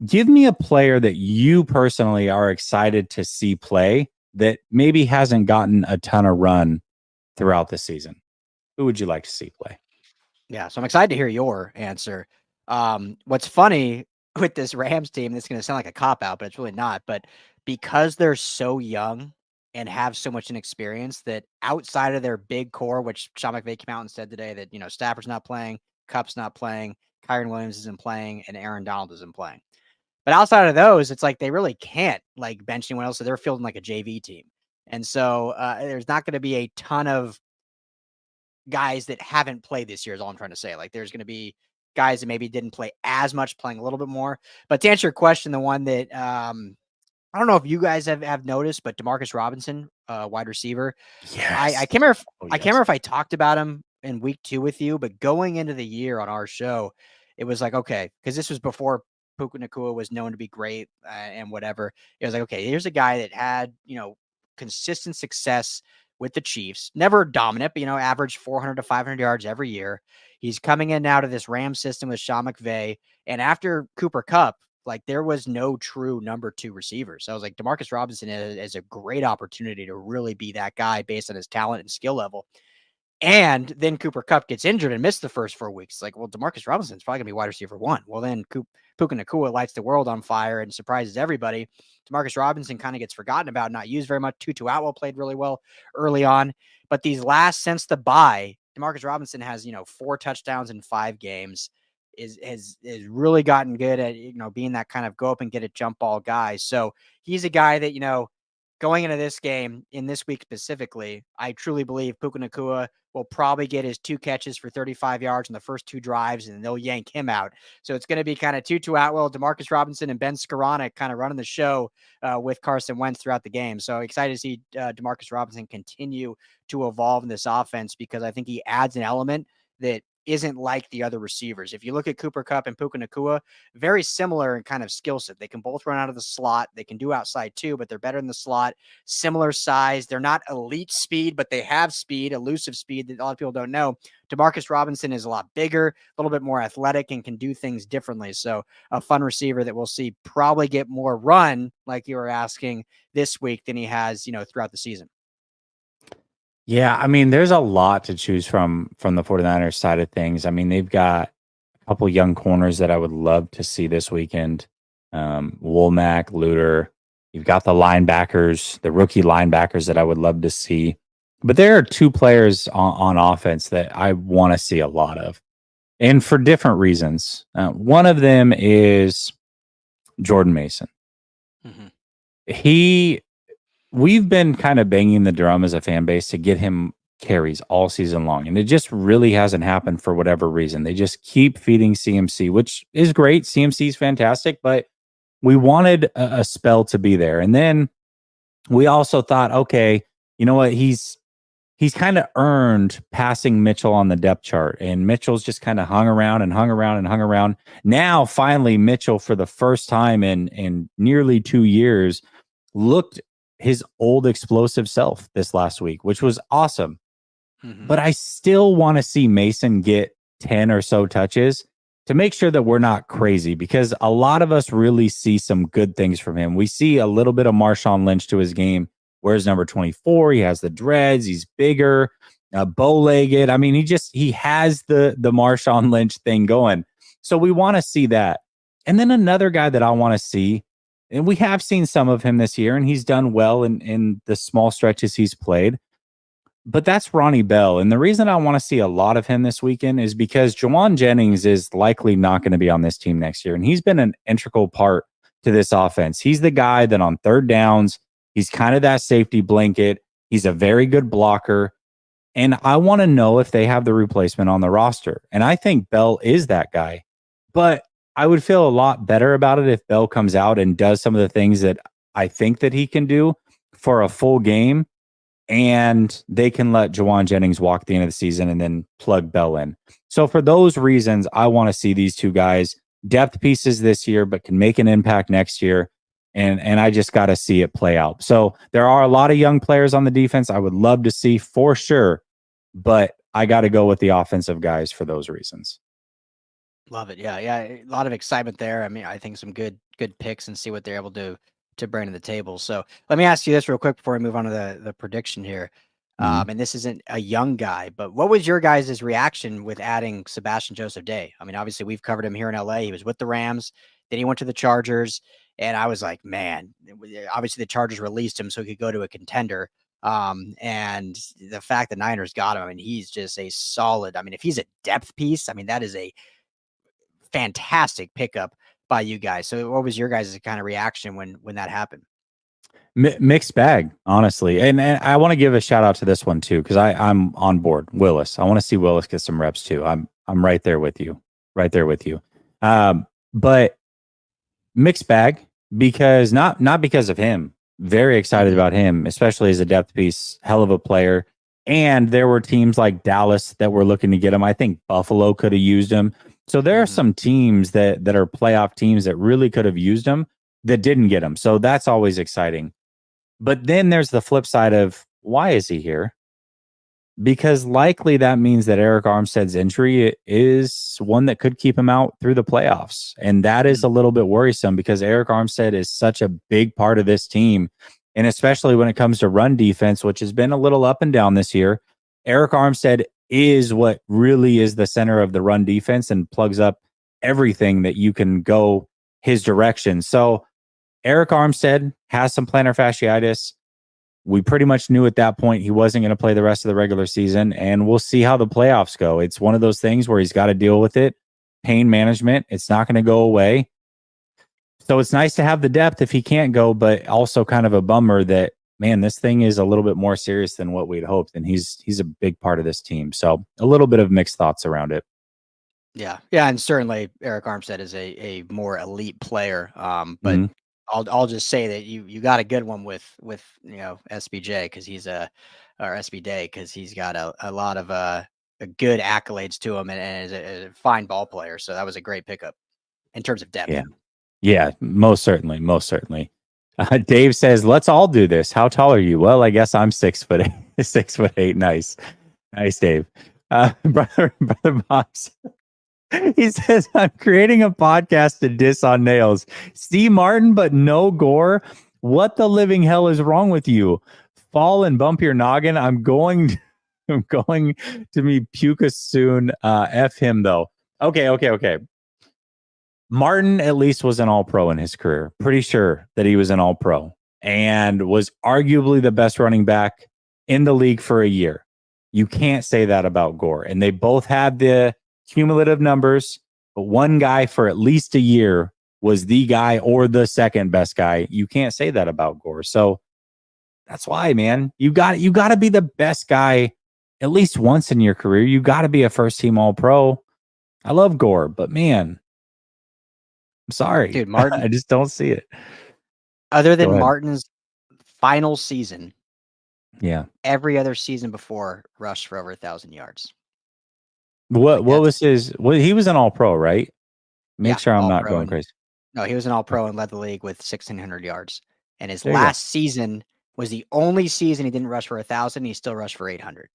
Give me a player that you personally are excited to see play that maybe hasn't gotten a ton of run throughout the season. Who would you like to see play? Yeah, so I'm excited to hear your answer. What's funny with this Rams team, this is going to sound like a cop out, but it's really not. But because they're so young and have so much inexperience, that outside of their big core, which Sean McVay came out and said today that, Stafford's not playing, Kupp's not playing, Kyron Williams isn't playing, and Aaron Donald isn't playing. But outside of those, it's like they really can't like bench anyone else. So they're fielding like a JV team. And so there's not going to be a ton of guys that haven't played this year is all I'm trying to say. Like there's going to be guys that maybe didn't play as much, playing a little bit more. But to answer your question, the one that I don't know if you guys have noticed, but Demarcus Robinson, wide receiver, Yes. I can't remember I can't remember if I talked about him in week 2 with you, but going into the year on our show, it was like, okay, because this was before Puka Nacua was known to be great and whatever. It was like, okay, here's a guy that had, consistent success with the Chiefs, never dominant, but, averaged 400 to 500 yards every year. He's coming in now to this Ram system with Sean McVay. And after Cooper Kupp, like there was no true number 2 receiver. So I was like, Demarcus Robinson is a great opportunity to really be that guy based on his talent and skill level. And then Cooper Kupp gets injured and missed the first 4 weeks. It's like, well, Demarcus Robinson's probably gonna be wide receiver 1. Well, then Puka Nacua lights the world on fire and surprises everybody. Demarcus Robinson kind of gets forgotten about, not used very much. Tutu Atwell played really well early on, but these last since the bye, Demarcus Robinson has 4 touchdowns in 5 games. Has really gotten good at being that kind of go up and get a jump ball guy. So he's a guy that going into this game in this week specifically, I truly believe Puka Nacua will probably get his 2 catches for 35 yards in the first 2 drives, and they'll yank him out. So it's going to be kind of Tutu Atwell, Demarcus Robinson, and Ben Skoranek kind of running the show with Carson Wentz throughout the game. So excited to see Demarcus Robinson continue to evolve in this offense, because I think he adds an element that isn't like the other receivers. If you look at Cooper Kupp and Puka Nacua, very similar in kind of skill set. They can both run out of the slot. They can do outside too, but they're better in the slot. Similar size. They're not elite speed, but they have speed, elusive speed that a lot of people don't know. Demarcus Robinson is a lot bigger, a little bit more athletic, and can do things differently. So a fun receiver that we'll see probably get more run, like you were asking, this week than he has, throughout the season. Yeah, I mean, there's a lot to choose from the 49ers side of things. I mean, they've got a couple young corners that I would love to see this weekend. Womack, Luter. You've got the linebackers, the rookie linebackers that I would love to see. But there are 2 players on offense that I want to see a lot of, and for different reasons. One of them is Jordan Mason. Mm-hmm. We've been kind of banging the drum as a fan base to get him carries all season long, and it just really hasn't happened for whatever reason. They just keep feeding CMC, which is great. CMC is fantastic, but we wanted a spell to be there. And then we also thought, okay, you know what? He's kind of earned passing Mitchell on the depth chart, and Mitchell's just kind of hung around and hung around and hung around. Now, finally, Mitchell, for the first time in nearly 2 years, looked his old explosive self this last week, which was awesome. Mm-hmm. But I still want to see Mason get 10 or so touches to make sure that we're not crazy, because a lot of us really see some good things from him. We see a little bit of Marshawn Lynch to his game. Where's number 24? He has the dreads. He's bigger, bow-legged. I mean, he has the Marshawn Lynch thing going. So we want to see that. And then another guy that I want to see, and we have seen some of him this year, and he's done well in the small stretches he's played, but that's Ronnie Bell. And the reason I want to see a lot of him this weekend is because Juwan Jennings is likely not going to be on this team next year, and he's been an integral part to this offense. He's the guy that on third downs, he's kind of that safety blanket. He's a very good blocker, and I want to know if they have the replacement on the roster. And I think Bell is that guy, but I would feel a lot better about it if Bell comes out and does some of the things that I think that he can do for a full game, and they can let Juwan Jennings walk at the end of the season and then plug Bell in. So for those reasons, I want to see these 2 guys, depth pieces this year, but can make an impact next year. And I just got to see it play out. So there are a lot of young players on the defense I would love to see for sure, but I got to go with the offensive guys for those reasons. Love it. Yeah, yeah. A lot of excitement there. I mean, I think some good picks and see what they're able to bring to the table. So let me ask you this real quick before we move on to the prediction here. Mhm. And this isn't a young guy, but what was your guys' reaction with adding Sebastian Joseph Day? I mean, obviously we've covered him here in LA. He was with the Rams, then he went to the Chargers, and I was like, man, obviously the Chargers released him so he could go to a contender. And the fact that Niners got him, I mean, he's just a solid. I mean, if he's a depth piece, I mean, that is a fantastic pickup by you guys. So what was your guys' kind of reaction when that happened? Mixed bag, honestly. And I want to give a shout out to this one too, because I'm on board. Willis. I want to see Willis get some reps too. I'm right there with you. Right there with you. But mixed bag because not because of him. Very excited Mhm. about him, especially as a depth piece, hell of a player. And there were teams like Dallas that were looking to get him. I think Buffalo could have used him. So there are Mhm. some teams that are playoff teams that really could have used him that didn't get him. So that's always exciting. But then there's the flip side of why is he here? Because likely that means that Eric Armstead's injury is one that could keep him out through the playoffs. And that is Mhm. a little bit worrisome because Eric Armstead is such a big part of this team. And especially when it comes to run defense, which has been a little up and down this year, Eric Armstead is what really is the center of the run defense and plugs up everything that you can go his direction. So Eric Armstead has some plantar fasciitis. We pretty much knew at that point he wasn't going to play the rest of the regular season, and we'll see how the playoffs go. It's one of those things where he's got to deal with it. Pain management, it's not going to go away. So it's nice to have the depth if he can't go, but also kind of a bummer that man, this thing is a little bit more serious than what we'd hoped, and he's a big part of this team. So a little bit of mixed thoughts around it. Yeah. Yeah, and certainly Eric Armstead is a more elite player. But Mm-hmm. I'll just say that you got a good one with SBJ because he's a or SB Day because he's got a lot of good accolades to him and is a fine ball player. So that was a great pickup in terms of depth. Yeah. Yeah, most certainly, most certainly. Dave says, "Let's all do this." How tall are you? Well, I guess I'm 6 foot 8. 6 foot 8. Nice, nice, Dave. Brother Bob's. He says, "I'm creating a podcast to diss on nails. Steve Martin, but no Gore. What the living hell is wrong with you? Fall and bump your noggin. I'm going. I'm going to be puke soon. F him though. Okay. Martin at least was an all pro in his career. Pretty sure that he was an all pro and was arguably the best running back in the league for a year. You can't say that about Gore. And they both had the cumulative numbers, but one guy for at least a year was the guy or the second best guy. You can't say that about Gore. So that's why, man, you got to be the best guy at least once in your career. You got to be a first team all pro. I love Gore, but man, I'm sorry. Dude, Martin, I just don't see it. other Go than ahead. Martin's final season, Yeah. every other season before rushed for over 1,000 yards. What was his he was an all pro, right? Make Yeah, sure I'm all not pro. going And crazy. no, he was an all Okay. pro and led the league with 1,600 yards. And his There you go. last season was the only season he didn't rush for 1,000. He still rushed for 800.